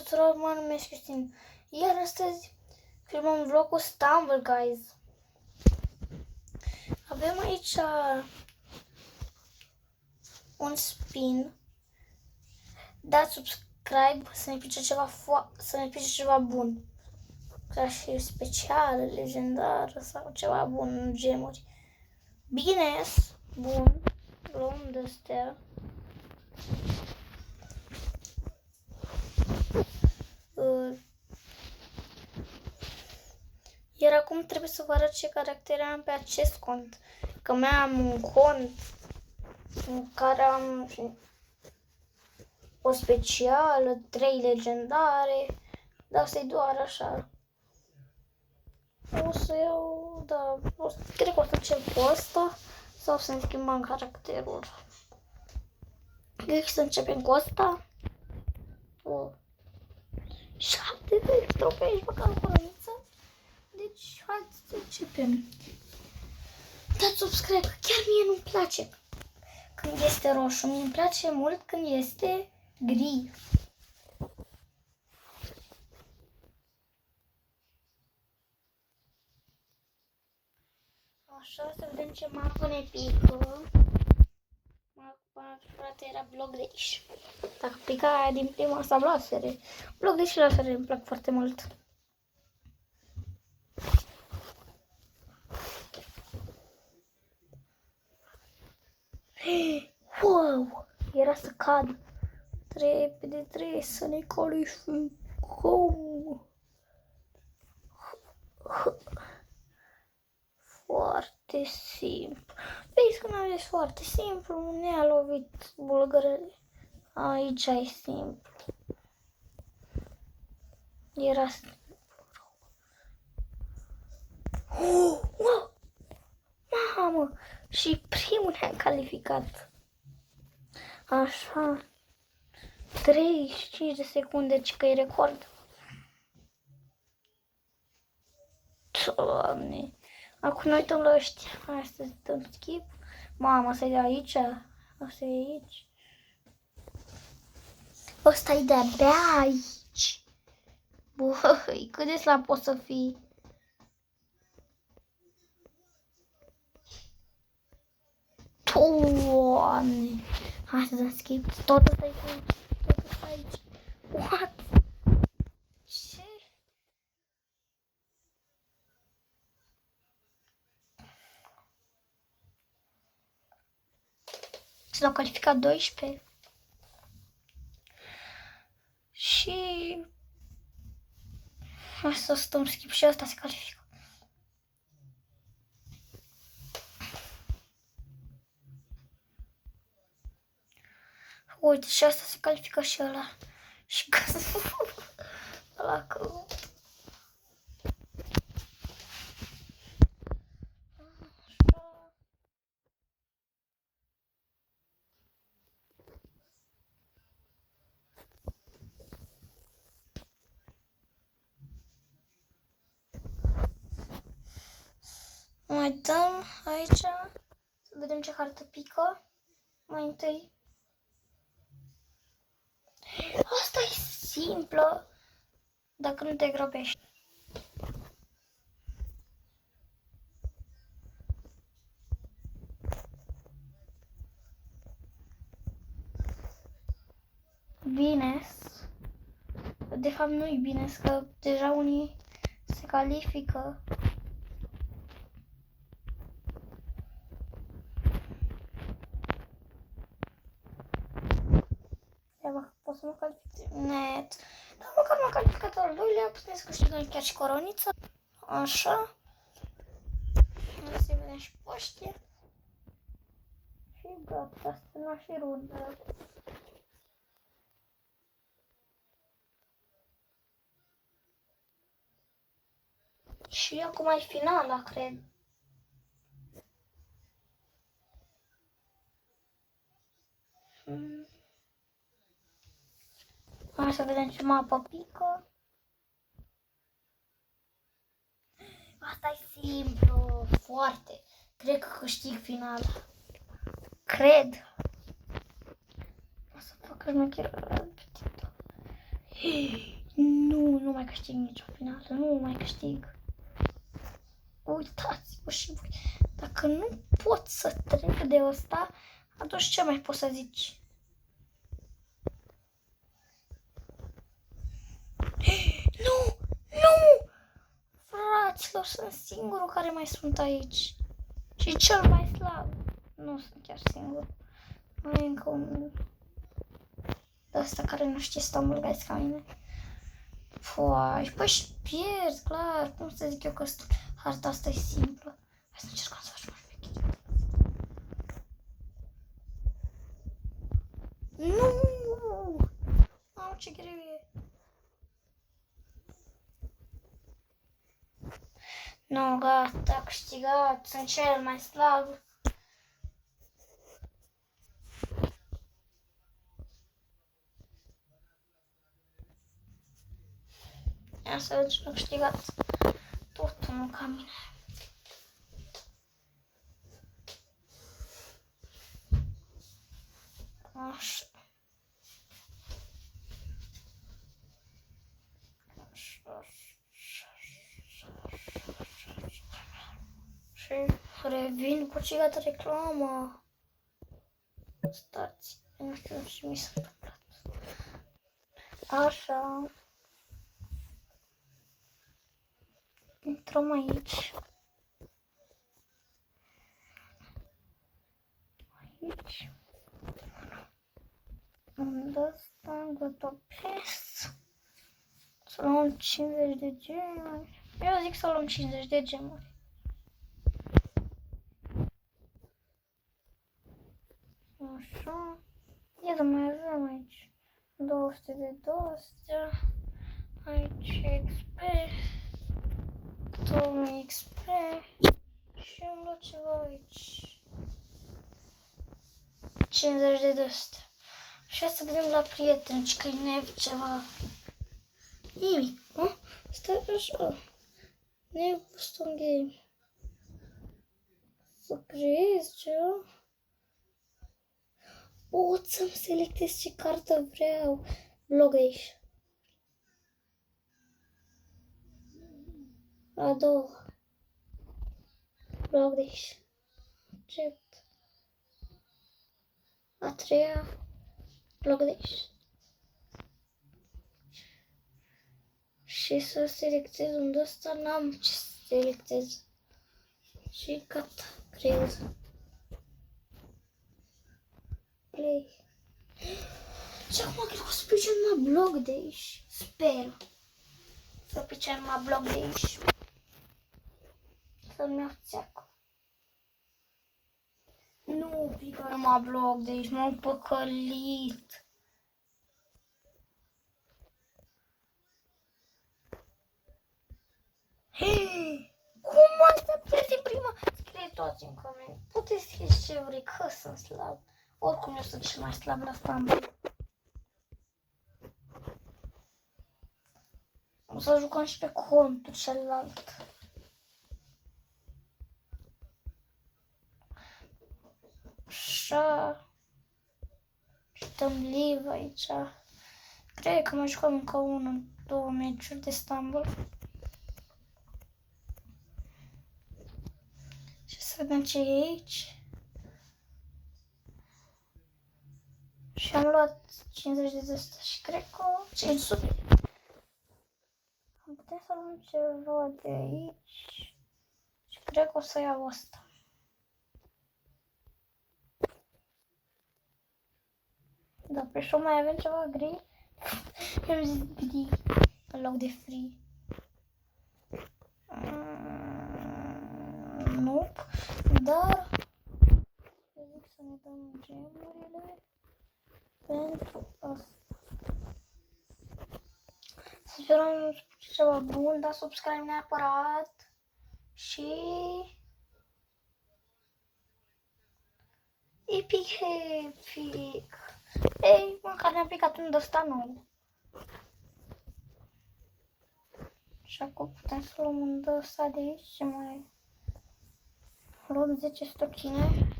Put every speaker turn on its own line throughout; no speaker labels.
tuturor, mă numesc Cristin. Iar astăzi filmăm vlogul Stumble Guys. Avem aici un spin. Dați subscribe să ne pice ceva bun. Ca și special, legendar sau ceva bun în gemuri. Bine, bun. Luăm de-astea. Iar acum trebuie să vă arăt ce caractere am pe acest cont. Că mai am un cont în care am o specială, 3 legendare, dar asta e doar așa. O să iau, da, cred că o să încep cu ăsta sau să ne schimbăm caracterul. Cred că să începem cu ăsta. 7 de trofei măcar o coroniță. Deci, haideți să începem. Dați subscribe, chiar mie nu-mi place când este roșu. Mie îmi place mult când este gri. Așa, să vedem ce mapă ne pică. Mapa, frate, era Block Dash. Dacă pica aia din prima sau lasere. Block Dash și lasere îmi plac foarte mult. Wow! Era să cad. Trebuie să ne calificăm. Foarte simplu. Vezi că n-am zis foarte simplu, ne-a lovit bulgărele. Aici e simplu. Era simplu. Mamă! Și primul ne-a calificat. Așa. 35 de secunde, ci că e record. Doamne. Acum noi uităm la ăștia. Hai să dăm skip. Mama, să-i de aici. Asta e aici. Ăsta e de-abia aici. Băi, cât de slab poți să fii? Doamne. Hai să dăm skip. Tot ăsta e aici. Tot ăsta e aici. What? Ce? S-au calificat 12. Și hai să stăm skip și asta se califică. Uite, și asta se califică și ăla. Și căzut. Ăla căzut. Mai dăm aici să vedem ce hartă pică. Mai întâi. Asta e simplă dacă nu te grăbești. Bine. De fapt nu e bine, că deja unii se califică. Pot să mă calific net. Dar măcar m-am calificat al doilea, putem să câștigăm chiar și coroniță. Așa. Hai să vedem și pe ăștia. Și gata, asta și rundă. Și acum e finala, cred. Hai să vedem ce mapă pică. Asta e simplu, foarte. Cred că câștig finala. Cred. O să fac șmecheră. Nu mai câștig nicio finală, nu mai câștig. Uitați-vă și voi, dacă nu pot să trec de ăsta, atunci ce mai poți să zici? Nu! Fraților, sunt singurul care mai sunt aici. Și cel mai slab. Nu sunt chiar singur. Mai e încă unul de ăsta care nu știe să dau mulgați ca mine. Păi și pierd, clar. Cum să zic eu că harta asta e simplă. Hai să încercăm să facem mai vechi. Nu! Mamă, ce greu e. Nu, gata, câștigat. Sunt cel mai slab. Ia să vedem cine a câștigat. Tot unul ca mine. Așa. Și revin cu ce gata reclama. Stați, nu știu ce mi s-a întâmplat. Așa. Intrăm aici. Aici. Unde ăsta, gotopesc. Să luăm 50 de gemuri. Eu zic să luăm 50 de gemuri. Așa. Iată, mai avem aici 200 de 200. Aici XP. 2000 XP. Și îmi luat ceva aici. 50 de 200. Și hai să vedem la prieteni, că e ceva. Nimic, nu? Stai așa. Ne-ai văzut un game. Să creez ceva. Pot să-mi selectez ce cartă vreau. Blog de aici. A doua. Blog de aici. Accept. A treia. Blog de aici. Și să selectez unde ăsta, n-am ce să selectez. Și gata, creez. Play. Și acum cred că o să pice numai blog de aici. Sper. Să pice numai blog de aici. Să-mi iau țeacul. Nu pică numai blog de aici, m-am păcălit. Hei! Cum asta pierde prima? Scrie toți în comentarii. Puteți scrie ce vrei, că sunt slab. Oricum eu sunt cel mai slab la Stumble. O să jucăm și pe contul celălalt. Așa. Și dăm live aici. Cred că mai jucăm încă 1-2 meciuri de Stumble. Și să vedem ce e aici. Și am luat 50 de ăsta și cred că 500. Am putea să luăm ceva de aici. Și cred că o să iau asta. Da, pe show mai avem ceva gri. Eu zis gri în loc de free. Nu, dar eu zic să ne dăm gemurile pentru asta. Să sperăm ceva bun, dar subscribe neapărat și epic. Ei, măcar ne-am picat unde ăsta nou. Și acum putem să luăm unde ăsta de aici și mai luăm 10 stochine.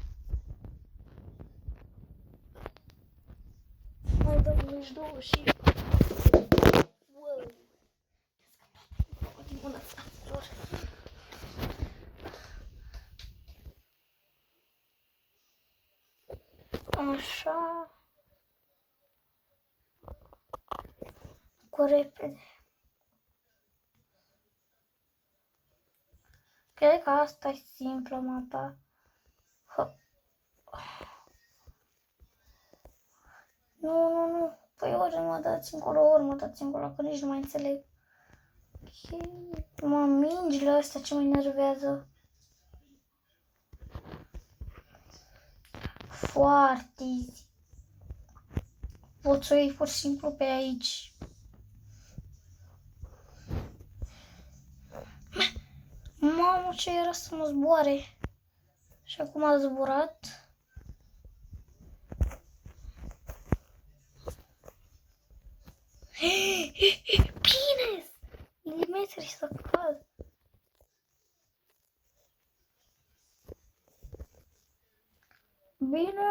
Mai dăm 22 și... Wow. Bună, fraților! Așa. Cu repede. Cred că asta e simplă mapa. Nu. Păi ori mă dați încolo, ori mă dați încolo, că nici nu mai înțeleg. Mă, mingile astea ce mă enervează. Foarte easy. Poți să o iei pur și simplu pe aici. Mamă, ce era să mă zboare. Și acum a zburat. Bine! Milimetri să cad. Bine!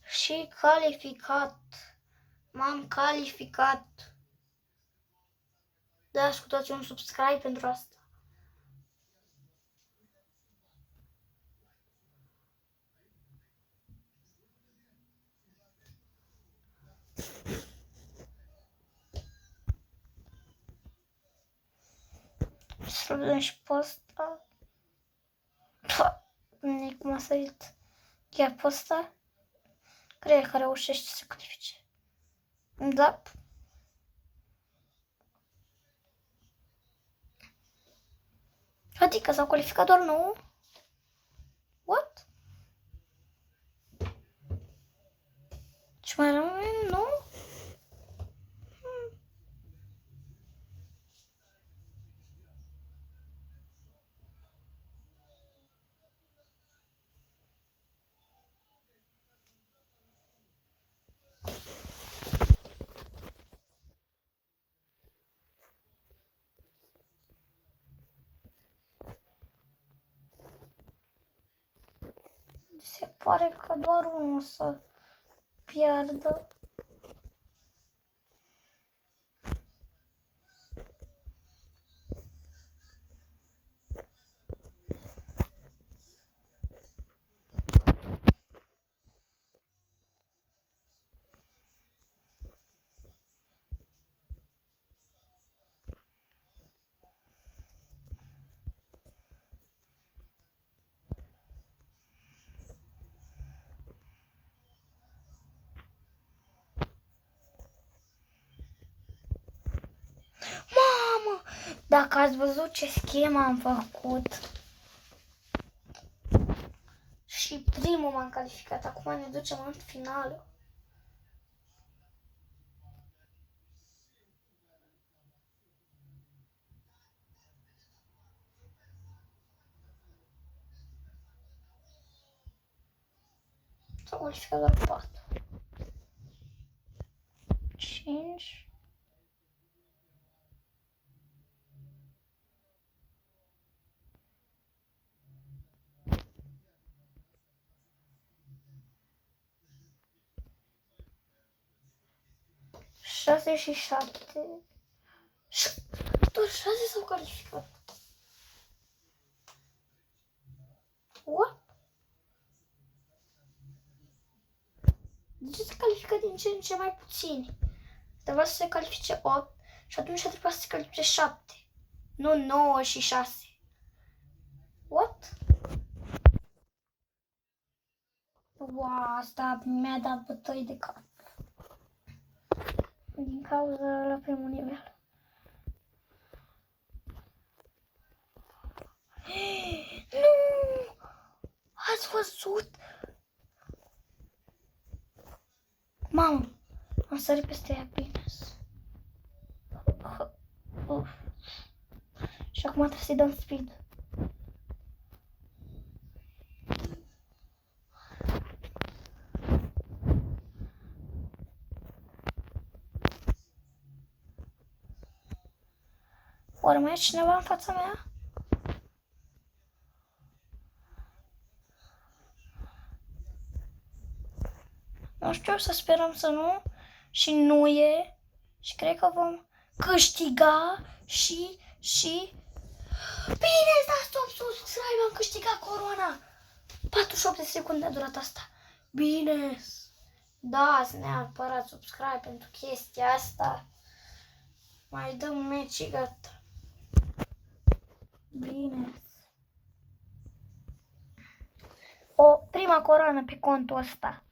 Și calificat. M-am calificat. Dați cu toții un subscribe pentru asta. Să vedem și pe ăsta. Cum a sărit. Chiar pe ăsta. Cred că reușește să califice. Da. Adică s-au calificat doar 9? What? Ce mai rămâne? 9? Se pare că doar unul să piardă. Mamă! Dacă ați văzut ce schemă am făcut. Și primul m-am calificat. Acum ne ducem în finală. S-au calificat doar 4. 5. Șase și 7. Doar 6 s-au calificat. What? De ce se califică din ce în ce mai puțini? Trebuia să se califice 8 și atunci trebuia să se califice 7. Nu 9 și 6. What? Wow, asta mi-a dat bătăi de cap. Din cauza la primul nivel. Nu! Ați văzut? Mamă, am sărit peste ea bine. Și acum trebuie să-i dăm speed. Oare mai e cineva în fața mea? Nu știu, să sperăm să nu. Și nu e. Și cred că vom câștiga și bine, dați top subscribe, am câștigat coroana. 48 de secunde a durat asta. Bine. Dați neapărat subscribe pentru chestia asta. Mai dăm meci și gata. Bine. O prima coroană pe contul ăsta.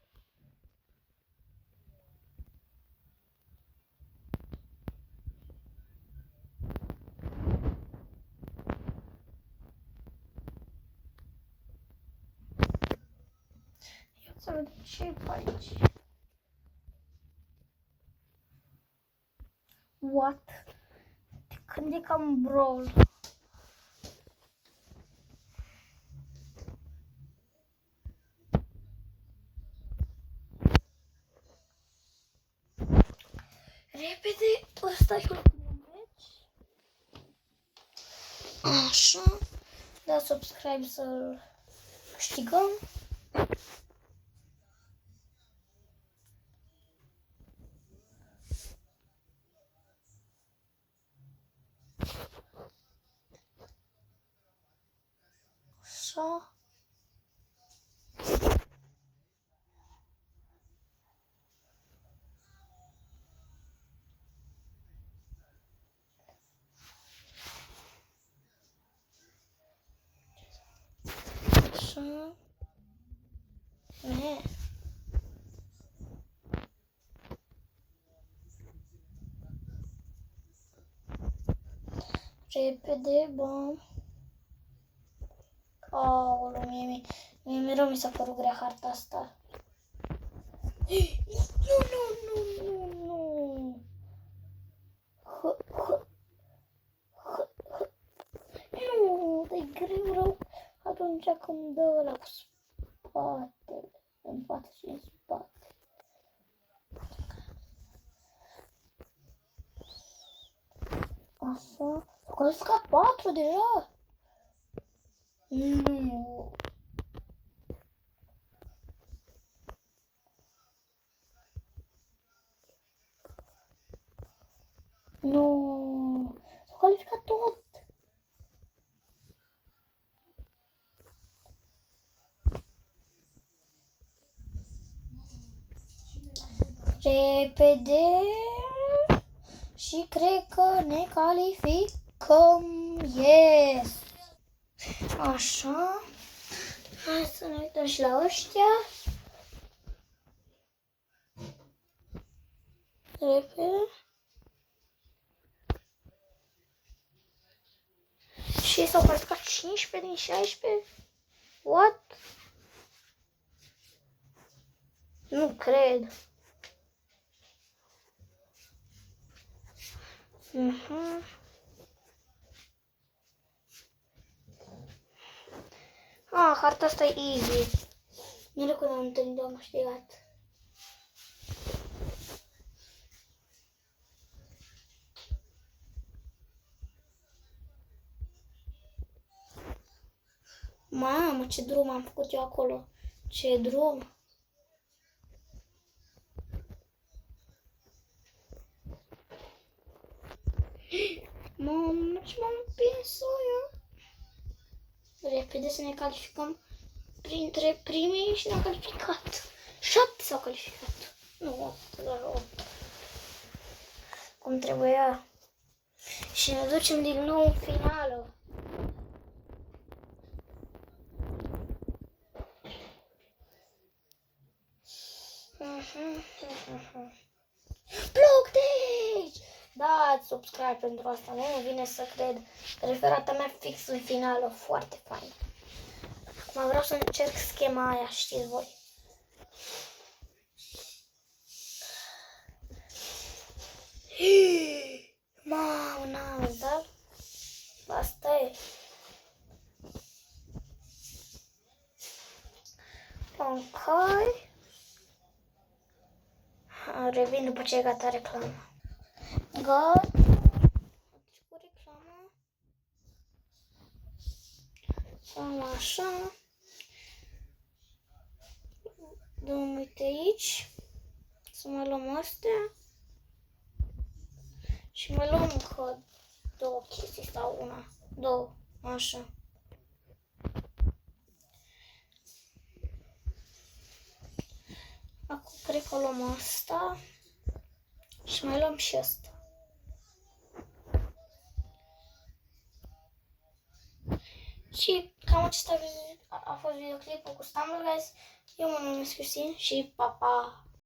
Ia să vedem ce e pe aici. What? De când e cam brawl? Repede, ăsta e ultimul meci. Așa. Da subscribe să-l câștigăm. Așa. Așa. Repede, bam. Aoleu, mie mereu mi s-a părut grea harta asta. Nu. Nu, e greu rău atunci când dă ăla cu spatele, în față și în spate. Așa, s-a calificat 4 deja? Nu. Nu, s-a calificat tot. Repede și cred că ne calificăm. Yes! Așa. Hai să ne uităm și la ăștia. Repede. Și s-au calificat 15 din 16? What? Nu cred. Harta asta e easy. Nu când am întâlnit, am câștigat. Mamă, ce drum am făcut eu acolo. Ce drum. Mamă, ce m-am împins aia. Repede să ne calificăm printre primii și ne-am calificat. 7 s-au calificat. Nu, 8, doar 8. Cum trebuia. Și ne ducem din nou în finală. Bloc de aici! Dați subscribe pentru asta, nu vine să cred. Preferata mea fix în finală, foarte fain. Acum vreau să încerc schema aia, știți voi. Mamă, n-am, dar asta e. Ok. Revin după ce e gata reclama. Gata. Cu reclama. Am așa. Dăm uite aici. Să mai luăm astea. Și mai luăm încă două chestii sau una, două, așa. Acum cred că luăm asta și mai luăm și asta. Și cam acesta a fost videoclipul cu Stumble Guys. Eu mă numesc Cristin și pa, pa!